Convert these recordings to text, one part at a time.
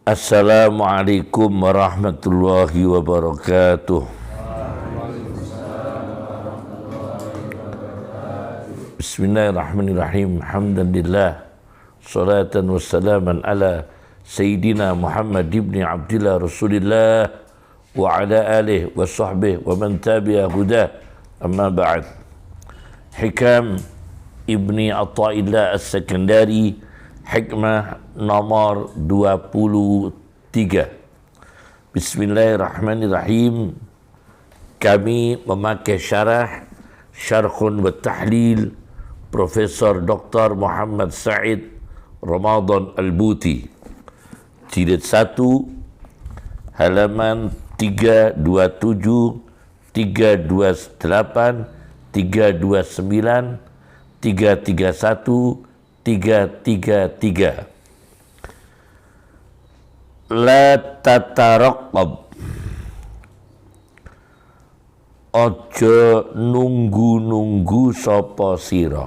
Assalamualaikum warahmatullahi wabarakatuh. Bismillahirrahmanirrahim. Alhamdulillah. Salatan wassalaman ala Sayyidina Muhammad ibn Abdillah Rasulillah wa ala alihi wa sahbihi wa man tabi'a hudah. Amma ba'd. Hikam Ibni Atha'illah As-Sakandari, hikmah nomor 23. Bismillahirrahmanirrahim. Kami memakai syarhun wa tahlil Profesor Dr. Muhammad Said Ramadan Al-Buti, jilid 1, halaman 327, 328, 329, 331, 333. La tataraqab, ojo nunggu-nunggu sapa sira.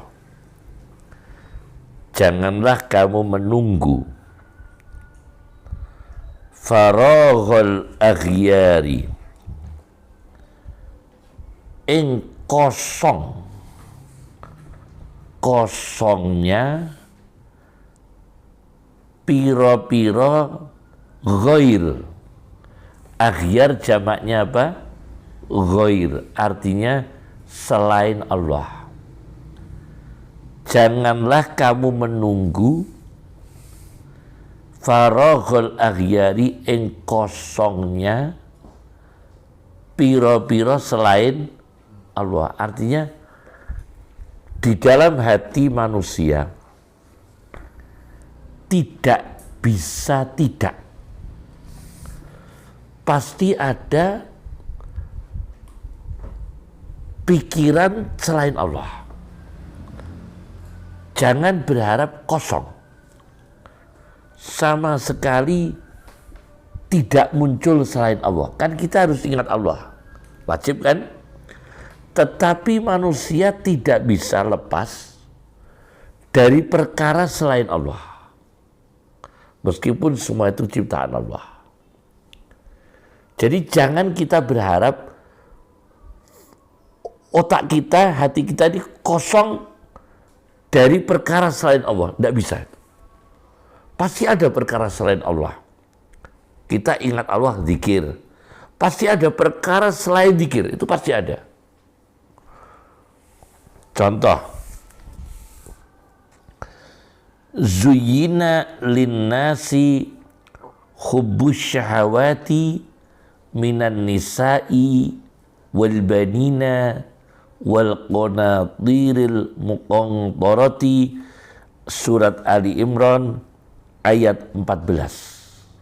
Janganlah kamu menunggu faraghal aghyari, ing kosongnya piro-piro ghair. Aghyar jamaknya apa? Ghair, artinya selain Allah. Janganlah kamu menunggu faraghal aghyari, ing kosongnya piro-piro selain Allah. Artinya di dalam hati manusia tidak bisa tidak, pasti ada pikiran selain Allah. Jangan berharap kosong, sama sekali tidak muncul selain Allah. Kan kita harus ingat Allah, wajib kan? Tetapi manusia tidak bisa lepas dari perkara selain Allah, meskipun semua itu ciptaan Allah. Jadi jangan kita berharap otak kita, hati kita ini kosong dari perkara selain Allah. Tidak bisa. Pasti ada perkara selain Allah. Kita ingat Allah, zikir. Pasti ada perkara selain zikir, itu pasti ada. Contoh, zuyyina linnasi hubbus syahawati minan nisa'i wal banina wal qanatiril muqantarati, surat Ali Imran ayat 14.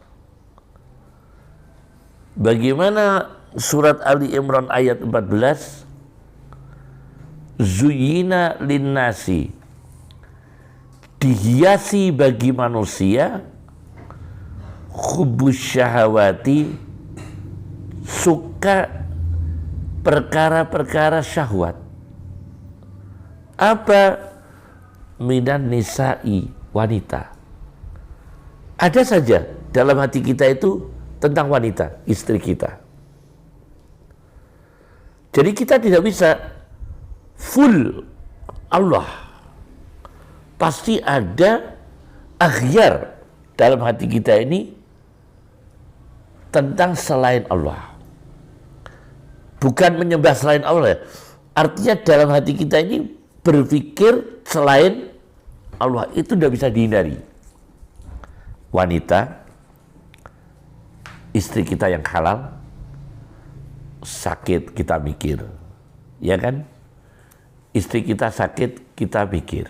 Bagaimana surat Ali Imran ayat 14? Zuyyina linnasi, dihiasi bagi manusia, hubbus syahawati, suka perkara-perkara syahwat. Apa? Minan nisa'i, wanita. Ada saja dalam hati kita itu tentang wanita, istri kita. Jadi kita tidak bisa full Allah. Pasti ada aghyar dalam hati kita ini tentang selain Allah. Bukan menyembah selain Allah. Artinya dalam hati kita ini berpikir selain Allah. Itu tidak bisa dihindari. Wanita, istri kita yang halal, sakit kita mikir. Ya kan? Istri kita sakit, kita mikir.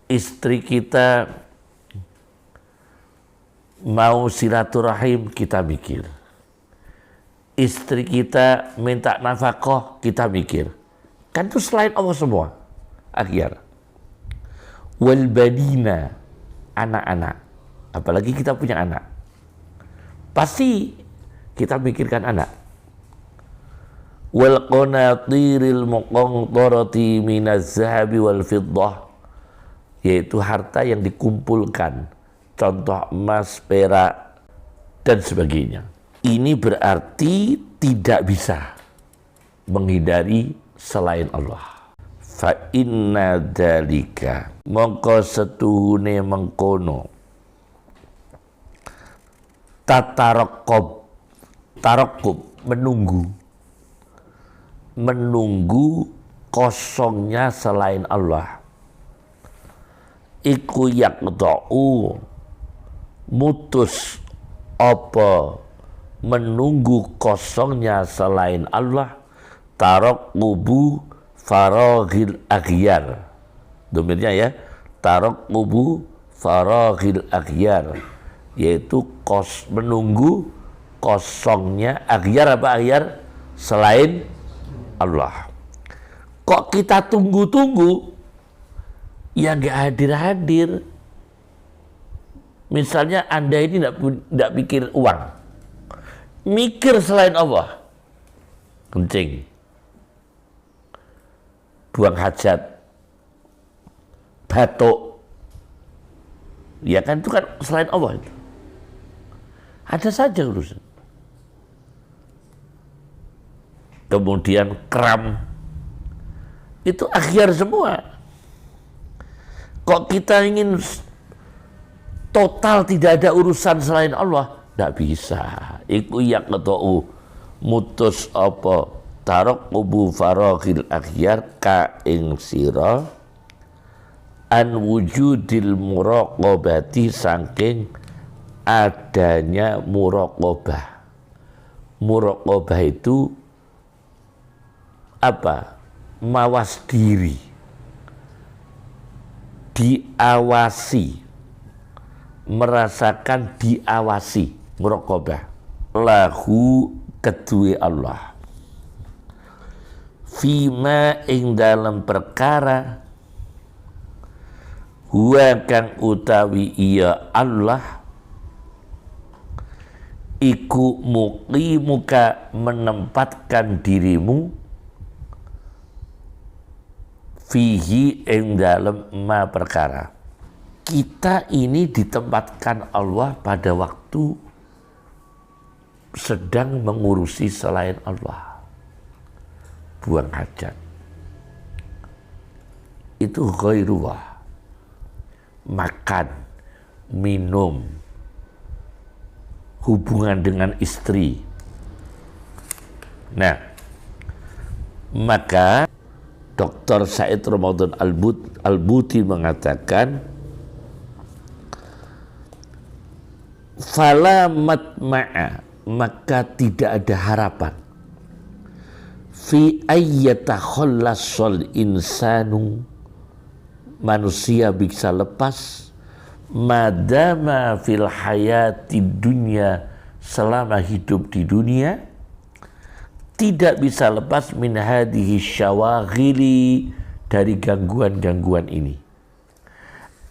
Istri kita mau silaturahim, kita mikir. Istri kita minta nafkah, kita mikir. Kan itu selain Allah semua. Aghyar. Wal banina, anak-anak. Apalagi kita punya anak. Pasti kita mikirkan anak. Wal qanatiril muqantarati minaz zahabi wal fiddah, yaitu harta yang dikumpulkan contoh emas, perak, dan sebagainya. Ini berarti tidak bisa menghindari selain Allah. Fa inna dzalika mongko setuhune mengkono tarakub menunggu kosongnya selain Allah. Iku yaqta'u mutus apa menunggu kosongnya selain Allah tarakkubu faraghil aghyar. Domirnya ya, tarakkubu faraghil aghyar, yaitu menunggu kosongnya aghyar. Apa aghyar? Selain Allah. Kok kita tunggu-tunggu ya nggak hadir-hadir. Misalnya Anda ini tidak pikir uang, mikir selain Allah, kencing, buang hajat, batuk, ya kan itu kan selain Allah itu. Ada saja urusan. Kemudian kram, itu akhir semua. Kok kita ingin total tidak ada urusan selain Allah? Tidak bisa. Iku yaqta'u mutus apa tarakkubu faraghil akhyar ka ing sira an wujudil muraqabati saking adanya muraqabah. Muraqabah itu apa? Mawas diri, diawasi, merasakan diawasi, muraqabah. Lahu kedue Allah. Fima ing dalam perkara huwa kang utawi iya Allah iku muqimuka menempatkan dirimu fihi ing dalam ma perkara. Kita ini ditempatkan Allah pada waktu sedang mengurusi selain Allah. Buang hajat. Itu ghairullah. Makan, minum, hubungan dengan istri. Nah, maka Dr. Said Ramadan Al-Buti mengatakan fala matma'a, maka tidak ada harapan fi ayyatakhallashal insanu, manusia bisa lepas madama fil hayati dunya, selama hidup di dunia tidak bisa lepas min hadhihi syawaghili, dari gangguan-gangguan ini.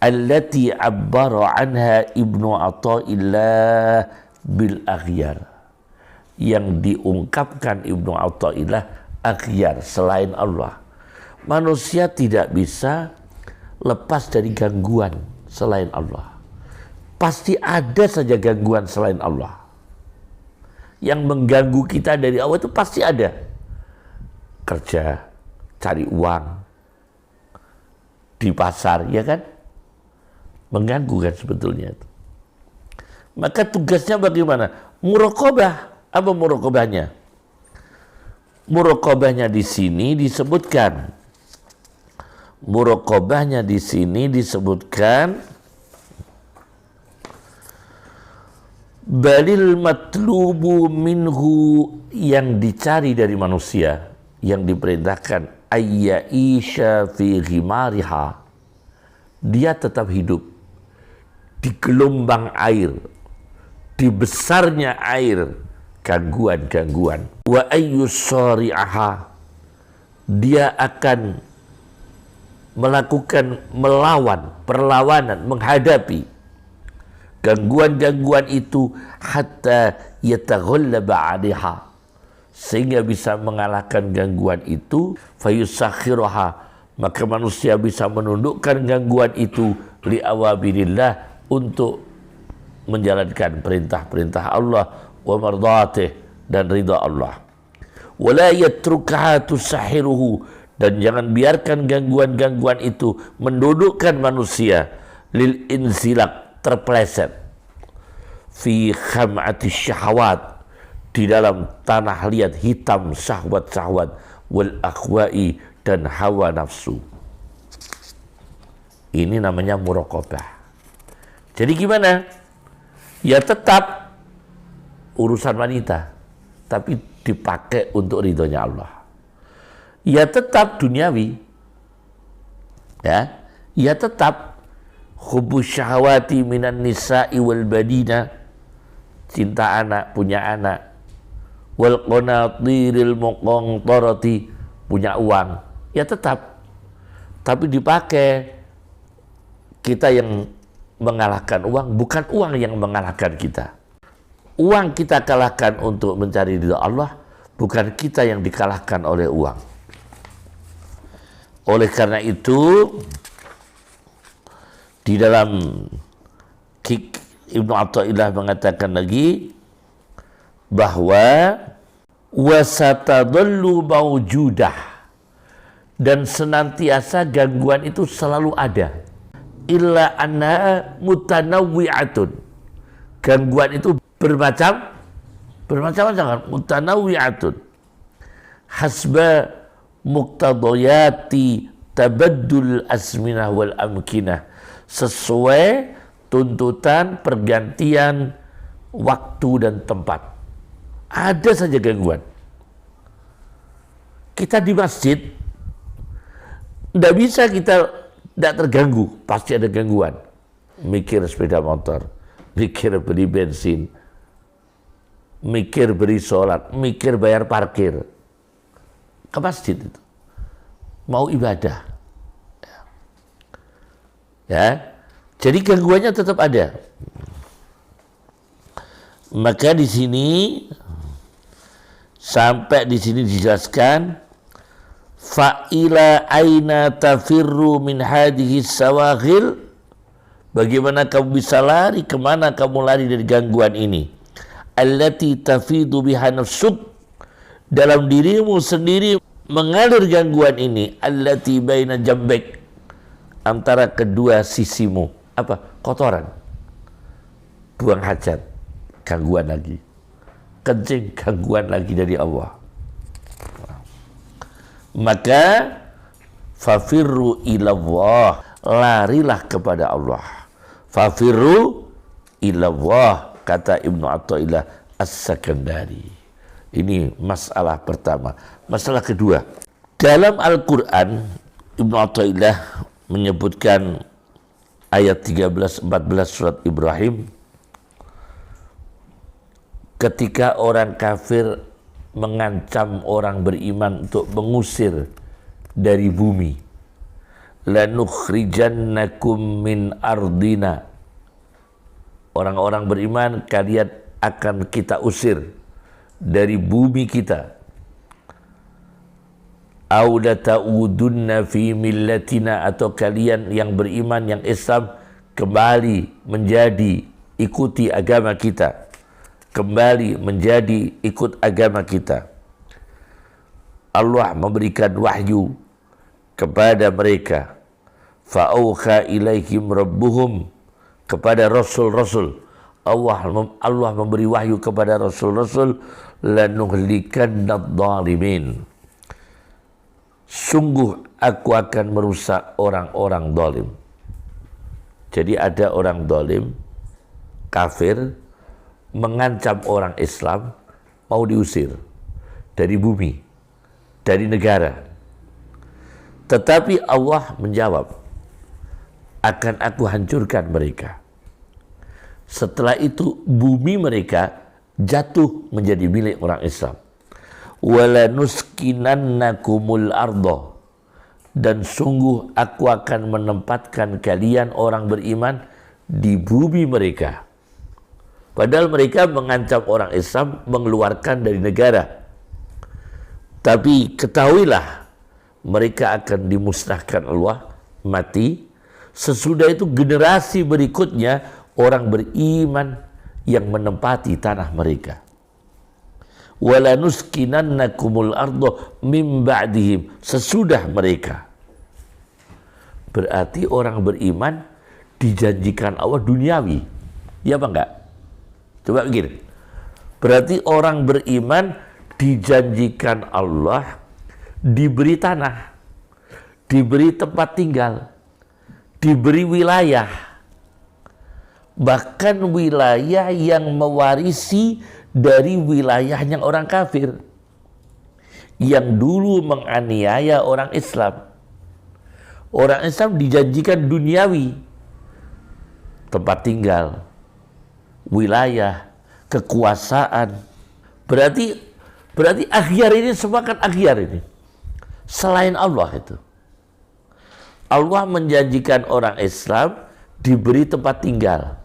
Allati abbara anha Ibnu Athaillah bil aghyar, yang diungkapkan Ibnu Athaillah aghyar, selain Allah. Manusia tidak bisa lepas dari gangguan selain Allah. Pasti ada saja gangguan selain Allah. Yang mengganggu kita dari Allah itu pasti ada. Kerja, cari uang, di pasar, ya kan? Mengganggu kan sebetulnya itu. Maka tugasnya bagaimana? Muraqabah. Apa muraqabahnya? Muraqabahnya di sini disebutkan. Muraqabahnya di sini disebutkan balil matlubu minhu, yang dicari dari manusia, yang diperintahkan ayya'isha fi ghimariha, dia tetap hidup di gelombang air, di besarnya air, gangguan-gangguan. Wa ayyusari'aha, dia akan melakukan perlawanan, menghadapi gangguan-gangguan itu hatta yataghallaba 'alaiha, sehingga bisa mengalahkan gangguan itu. Fayusakhiruha, maka manusia bisa menundukkan gangguan itu li awamirillah, untuk menjalankan perintah-perintah Allah wa mardhatih dan ridha Allah. Wala yatrukaha tusahiruhu, dan jangan biarkan gangguan-gangguan itu mendudukkan manusia lil insilak, terpeleset fi kham'ati syahwat, di dalam tanah liat hitam syahwat-syahwat, wal akhwa'i, dan hawa nafsu. Ini namanya muraqabah. Jadi gimana? Ya tetap urusan wanita, tapi dipakai untuk ridhonya Allah. Ya tetap duniawi, ya tetap hubus syahwati minan nisa'i wal badina, cinta anak, punya anak, wal qanatiril muqantarati, punya uang, ya tetap, tapi dipakai. Kita yang mengalahkan uang, bukan uang yang mengalahkan kita. Uang kita kalahkan untuk mencari ridha Allah, bukan kita yang dikalahkan oleh uang. Oleh karena itu, di dalam Ibnu Athaillah mengatakan lagi bahwa wasatadallu mawjudah, dan senantiasa gangguan itu selalu ada. Illa anna mutanawwi'atun, gangguan itu bermacam-macam, mutanawwi'atun hasba muqtadayati tabaddul azminah wal amkinah, sesuai tuntutan pergantian waktu dan tempat. Ada saja gangguan. Kita di masjid tidak bisa kita tidak terganggu, pasti ada gangguan. Mikir sepeda motor, mikir beli bensin, mikir beri sholat, mikir bayar parkir. Ke masjid itu mau ibadah, ya. Jadi gangguannya tetap ada. Maka di sini sampai di sini dijelaskan, fa'ila aina tafirru min hadhihi sawaghil, bagaimana kamu bisa lari, kemana kamu lari dari gangguan ini, allati tafidu biha nafsuk, dalam dirimu sendiri mengalir gangguan ini, allati baina jambek, antara kedua sisimu. Apa? Kotoran, buang hajat, gangguan lagi, kencing, gangguan lagi dari Allah. Maka fafirru ilallah, larilah kepada Allah. Fafirru ilallah, kata Ibnu Athaillah As-Sakandari. Ini masalah pertama. Masalah kedua, dalam Al-Quran Ibnu Athaillah menyebutkan ayat 13-14 surat Ibrahim, ketika orang kafir mengancam orang beriman untuk mengusir dari bumi, lanukhrijannakum min ardina, orang-orang beriman kalian akan kita usir dari bumi kita, aw lata'udunna fi millatina, atau kalian yang beriman, yang Islam, kembali menjadi ikuti agama kita, kembali menjadi ikut agama kita. Allah memberikan wahyu kepada mereka, fa'auha ilaihim rabbuhum, kepada rasul-rasul. Allah memberi wahyu kepada rasul-rasul, lanuhlikannadh dhalimin, sungguh aku akan merusak orang-orang zalim. Jadi ada orang zalim, kafir, mengancam orang Islam, mau diusir dari bumi, dari negara. Tetapi Allah menjawab, akan aku hancurkan mereka. Setelah itu bumi mereka jatuh menjadi milik orang Islam. Wala nuskinannakumul ardo, dan sungguh aku akan menempatkan kalian orang beriman di bumi mereka. Padahal mereka mengancam orang Islam mengeluarkan dari negara. Tapi ketahuilah, mereka akan dimusnahkan Allah, mati. Sesudah itu generasi berikutnya orang beriman yang menempati tanah mereka. Wala nuskinannakumul ardo mim ba'dihim, sesudah mereka. Berarti orang beriman dijanjikan Allah duniawi. Ya apa enggak? Coba begini. Berarti orang beriman dijanjikan Allah diberi tanah, diberi tempat tinggal, diberi wilayah. Bahkan wilayah yang mewarisi dari wilayahnya orang kafir yang dulu menganiaya orang Islam. Orang Islam dijanjikan duniawi, tempat tinggal, wilayah, kekuasaan. Berarti akhyar ini semua kan akhyar ini. Selain Allah itu. Allah menjanjikan orang Islam diberi tempat tinggal,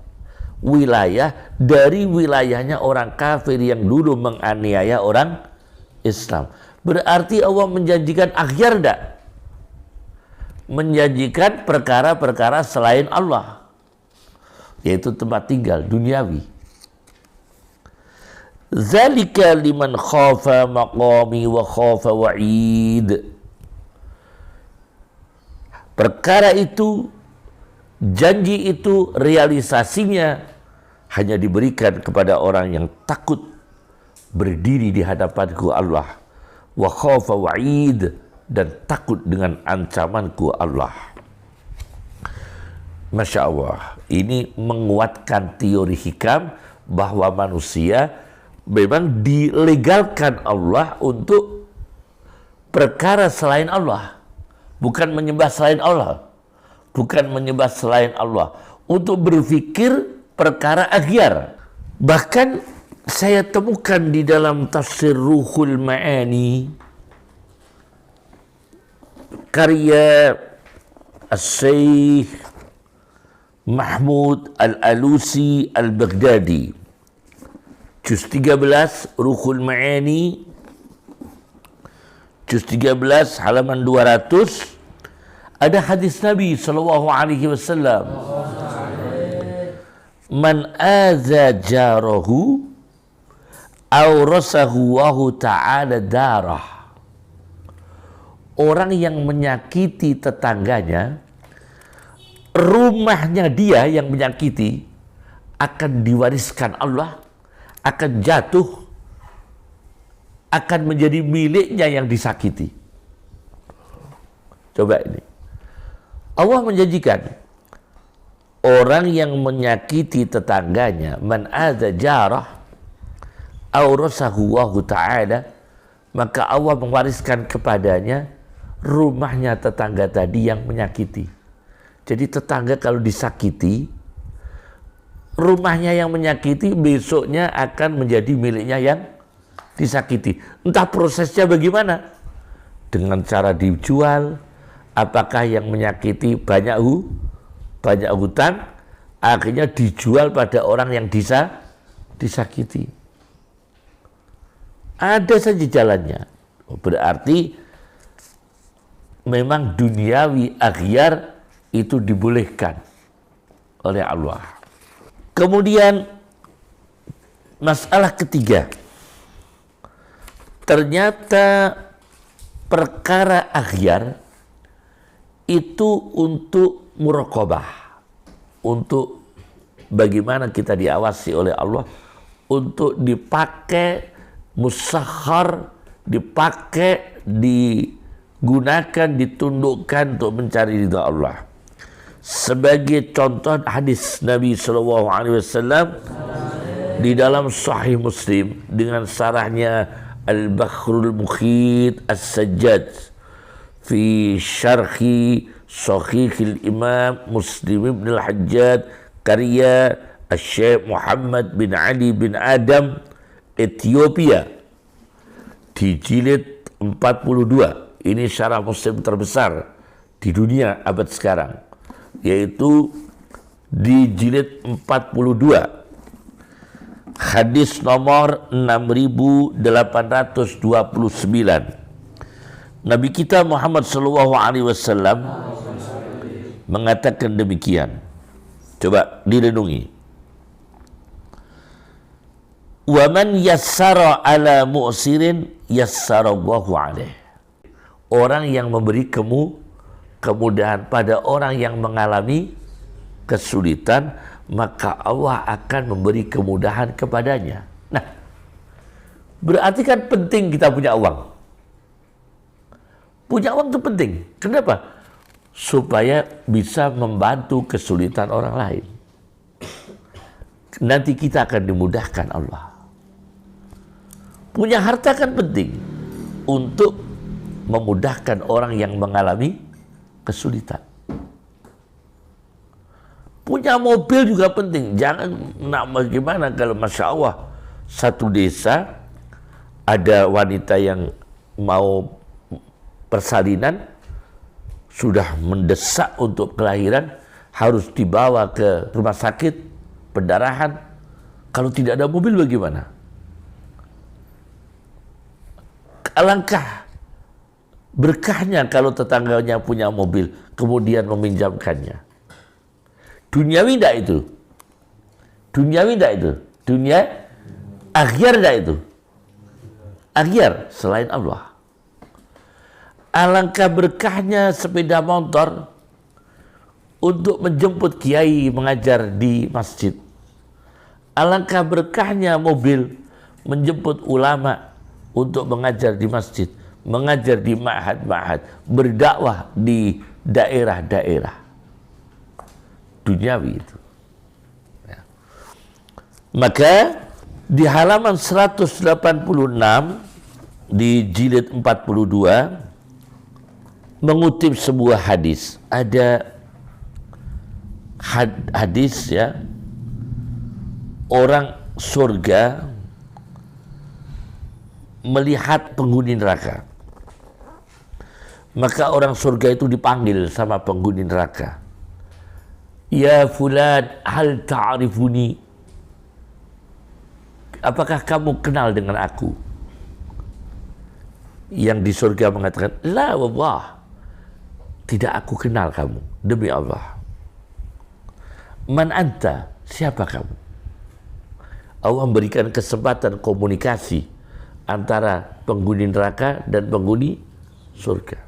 wilayah dari wilayahnya orang kafir yang dulu menganiaya orang Islam. Berarti Allah menjanjikan akhyar enggak? Menjanjikan perkara-perkara selain Allah, yaitu tempat tinggal duniawi. Zalika liman khafa maqami wa khafa wa'id. Perkara itu, janji itu, realisasinya hanya diberikan kepada orang yang takut berdiri di hadapanku Allah, wa khafa wa'id, dan takut dengan ancamanku Allah. Masya Allah, ini menguatkan teori hikam bahwa manusia memang dilegalkan Allah untuk perkara selain Allah, bukan menyembah selain Allah, bukan menyembah selain Allah, untuk berpikir perkara akhyar. Bahkan saya temukan di dalam tafsir Ruhul Ma'ani karya Syekh Mahmud Al-Alusi Al-Baghdadi, juz 13 Ruhul Ma'ani, juz 13 halaman 200, ada hadis Nabi sallallahu alaihi wasallam, man aza jarahu awrasahu wahu ta'ala darah. Orang yang menyakiti tetangganya, rumahnya dia yang menyakiti akan diwariskan Allah, akan jatuh, akan menjadi miliknya yang disakiti. Coba ini. Allah menjanjikan orang yang menyakiti tetangganya, man adza jarah awrasahu wa ta'ala, maka Allah mewariskan kepadanya rumahnya tetangga tadi yang menyakiti. Jadi tetangga kalau disakiti, rumahnya yang menyakiti besoknya akan menjadi miliknya yang disakiti. Entah prosesnya bagaimana, dengan cara dijual, apakah yang menyakiti banyak hutang, akhirnya dijual pada orang yang disakiti. Ada saja jalannya. Berarti memang duniawi akhyar itu dibolehkan oleh Allah. Kemudian masalah ketiga, ternyata perkara akhyar itu untuk muraqabah, untuk bagaimana kita diawasi oleh Allah, untuk dipakai musakhar, dipakai, digunakan, ditundukkan untuk mencari ridha Allah. Sebagai contoh hadis Nabi SAW di dalam Sahih Muslim dengan sarahnya Al-Bakhrul Mukhit As-Sajjad fi syarhi Sahih Imam Muslim ibn Al-Hajjaj karya Syekh Muhammad bin Ali bin Adam Ethiopia di jilid 42. Ini syarah Muslim terbesar di dunia abad sekarang, yaitu di jilid 42, hadis nomor 6829. Nabi kita Muhammad SAW mengatakan demikian. Coba direnungi. Wa man yassara ala mu'sirin yassarallahu alaih. Orang yang memberi kemudahan pada orang yang mengalami kesulitan, maka Allah akan memberi kemudahan kepadanya. Nah, berarti kan penting kita punya uang. Punya uang itu penting. Kenapa? Supaya bisa membantu kesulitan orang lain. Nanti kita akan dimudahkan Allah. Punya harta kan penting untuk memudahkan orang yang mengalami kesulitan. Punya mobil juga penting. Jangan bagaimana kalau Masya Allah satu desa ada wanita yang mau persalinan, sudah mendesak untuk kelahiran, harus dibawa ke rumah sakit, pendarahan. Kalau tidak ada mobil bagaimana? Alangkah berkahnya kalau tetangganya punya mobil, kemudian meminjamkannya. Duniawi tidak itu? Duniawi tidak itu? Dunia akhir tidak itu? Akhir selain Allah. Alangkah berkahnya sepeda motor untuk menjemput kiai mengajar di masjid. Alangkah berkahnya mobil menjemput ulama untuk mengajar di masjid, mengajar di ma'had-ma'had, berdakwah di daerah-daerah. Duniawi itu. Ya. Maka di halaman 186 di jilid 42 mengutip sebuah hadis. Ada hadis ya, orang surga melihat penghuni neraka. Maka orang surga itu dipanggil sama penghuni neraka. Ya fulan, hal ta'rifuni? Apakah kamu kenal dengan aku? Yang di surga mengatakan, la wallah, tidak aku kenal kamu, demi Allah. Man anta, siapa kamu? Allah memberikan kesempatan komunikasi antara penghuni neraka dan penghuni surga.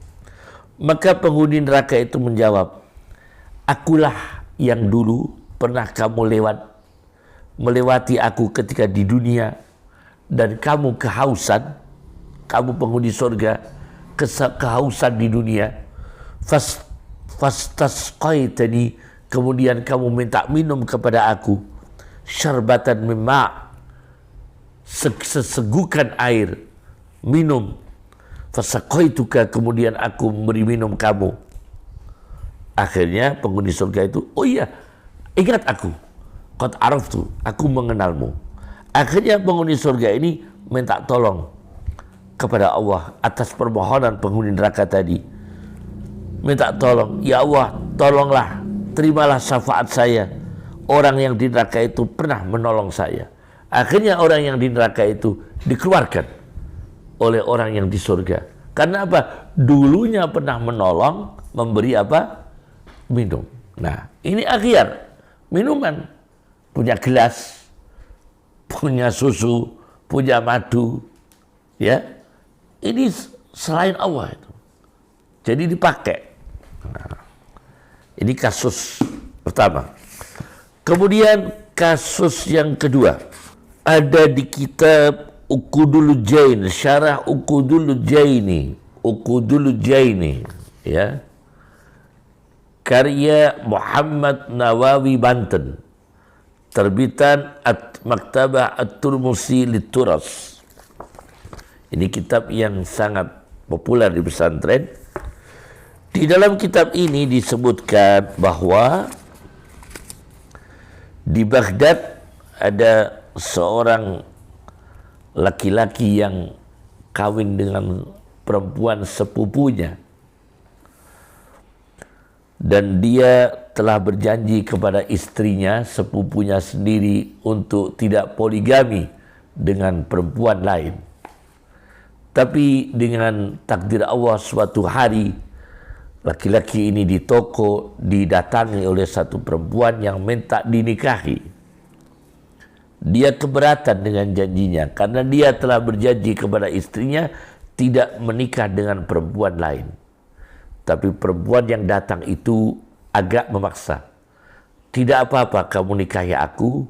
Maka penghuni neraka itu menjawab, akulah yang dulu pernah kamu melewati aku ketika di dunia, dan kamu kehausan, kamu penghuni surga kehausan di dunia, fastasqaitani, kemudian kamu minta minum kepada aku, syarbatan mimma, sesegukan air, minum, fasaqaituka, kemudian aku memberi minum kamu. Akhirnya penghuni surga itu, oh iya, ingat aku, qad araftu, aku mengenalmu. Akhirnya penghuni surga ini minta tolong kepada Allah atas permohonan penghuni neraka tadi. Minta tolong, ya Allah, tolonglah, terimalah syafaat saya. Orang yang di neraka itu pernah menolong saya. Akhirnya orang yang di neraka itu dikeluarkan oleh orang yang di surga. Karena apa? Dulunya pernah menolong, memberi apa? Minum. Nah, ini akhir minuman. Punya gelas, punya susu, punya madu, ya. Ini selain Allah itu. Jadi dipakai. Nah, ini kasus pertama. Kemudian kasus yang kedua ada di kitab Uqudul Jain, syarah Uqudul Jaini, ya, karya Muhammad Nawawi Banten, terbitan Maktabah At-Turmusi Lit-Turas. Ini kitab yang sangat populer di pesantren. Di dalam kitab ini disebutkan bahwa di Baghdad ada seorang laki-laki yang kawin dengan perempuan sepupunya, dan dia telah berjanji kepada istrinya, sepupunya sendiri, untuk tidak poligami dengan perempuan lain. Tapi dengan takdir Allah, suatu hari laki-laki ini di toko didatangi oleh satu perempuan yang minta dinikahi. Dia keberatan dengan janjinya karena dia telah berjanji kepada istrinya tidak menikah dengan perempuan lain. Tapi perempuan yang datang itu agak memaksa. Tidak apa-apa kamu nikahi aku,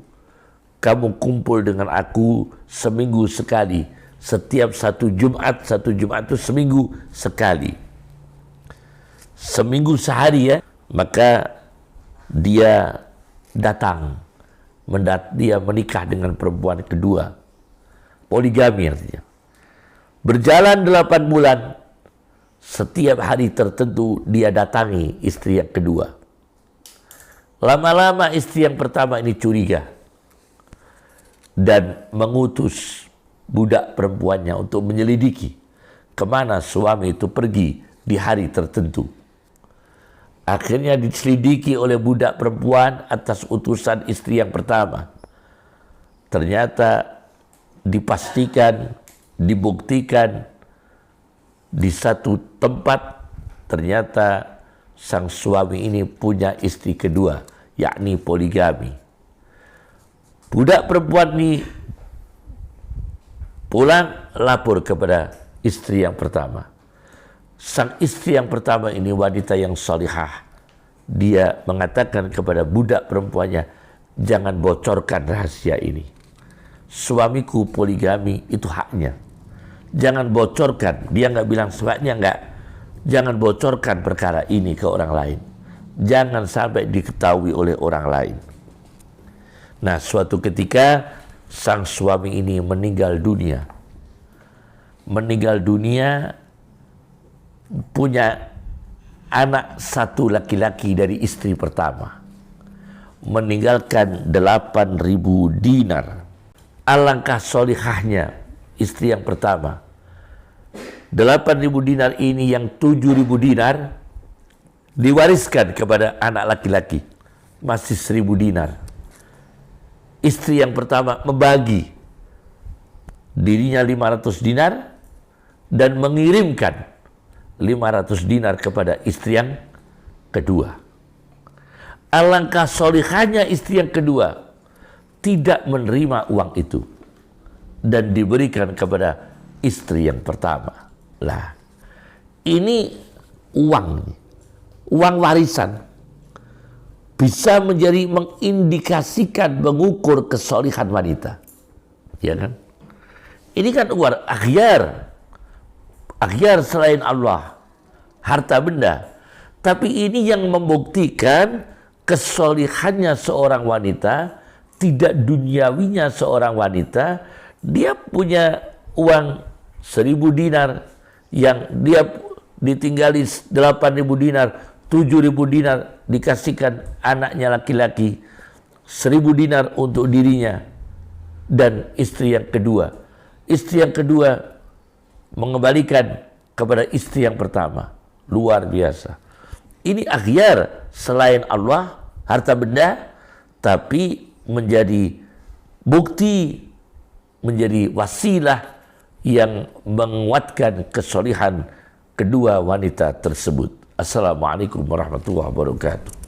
kamu kumpul dengan aku seminggu sekali. Setiap satu Jumat itu seminggu sekali. Seminggu sehari ya, maka dia datang. Dia menikah dengan perempuan kedua. Poligami artinya. Berjalan 8 bulan, setiap hari tertentu dia datangi istri yang kedua. Lama-lama istri yang pertama ini curiga dan mengutus budak perempuannya untuk menyelidiki kemana suami itu pergi di hari tertentu. Akhirnya diselidiki oleh budak perempuan atas utusan istri yang pertama. Ternyata dipastikan, dibuktikan di satu tempat ternyata sang suami ini punya istri kedua, yakni poligami. Budak perempuan ini pulang lapor kepada istri yang pertama. Sang istri yang pertama ini wanita yang salihah. Dia mengatakan kepada budak perempuannya, jangan bocorkan rahasia ini. Suamiku poligami, itu haknya. Jangan bocorkan. Dia nggak bilang sebabnya nggak. Jangan bocorkan perkara ini ke orang lain. Jangan sampai diketahui oleh orang lain. Nah, suatu ketika sang suami ini meninggal dunia. Meninggal dunia, punya anak satu laki-laki dari istri pertama. Meninggalkan 8.000 dinar. Alangkah solihahnya istri yang pertama. 8.000 dinar ini yang 7.000 dinar diwariskan kepada anak laki-laki. Masih 1.000 dinar. Istri yang pertama membagi dirinya 500 dinar dan mengirimkan 500 dinar kepada istri yang kedua. Alangkah solihahnya istri yang kedua tidak menerima uang itu dan diberikan kepada istri yang pertama. Lah, ini uang warisan bisa menjadi mengindikasikan, mengukur kesolihan wanita, ya kan? Ini kan uang akhyar selain Allah, harta benda. Tapi ini yang membuktikan kesolihannya seorang wanita, tidak duniawinya seorang wanita. Dia punya uang 1.000 dinar yang dia ditinggali 8.000 dinar, 7.000 dinar dikasihkan anaknya laki-laki, 1.000 dinar untuk dirinya dan istri yang kedua. Istri yang kedua mengembalikan kepada istri yang pertama. Luar biasa. Ini akhyar selain Allah, harta benda, tapi menjadi bukti, menjadi wasilah yang menguatkan kesolihan kedua wanita tersebut. Assalamualaikum warahmatullahi wabarakatuh.